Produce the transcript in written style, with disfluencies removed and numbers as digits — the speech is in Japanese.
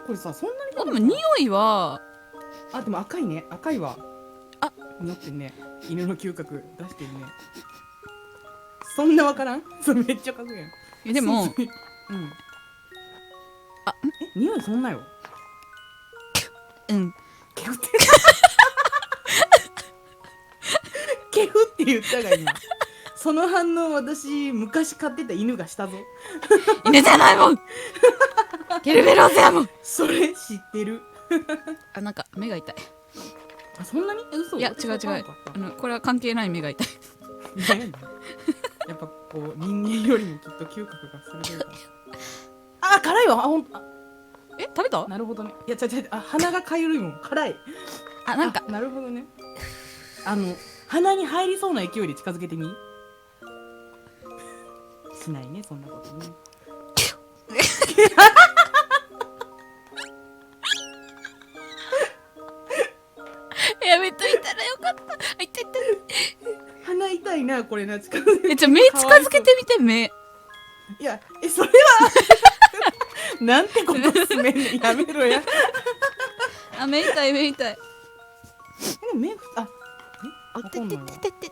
これさ、そんなにあ、でも匂いは、あ、でも赤いね。赤いわ。あ、匂ってんね。犬の嗅覚出してるね。そんなわからん？それめっちゃかくやん。でも、うん。あ、匂いそんなよ。うん。ケフって。ケフって言ったが今。その反応私、昔飼ってた犬がしたぞ。犬じゃないもんケルベロスやもん。それ知ってる。あ、なんか目が痛い。あ、そんなに？嘘。いや、違う違う。これは関係ない目が痛い。やっぱこう人間よりもきっと嗅覚が鋭いから。あ、辛いわ。あ、ほんと。え、食べた？なるほどね。いや、あ、鼻がかゆいもん。辛い。あ、なんか。なるほどね。鼻に入りそうな勢いで近づけてみ。しないね、そんなことね。やめといたらよかった。あ、痛い痛い。鼻痛いな、これな、近づけて。目近づけてみて、目。いや、それはなんてことすめんねん。やめろや。あ、目痛い、目痛い。でも目、あ、あ、痛い痛い痛い痛い。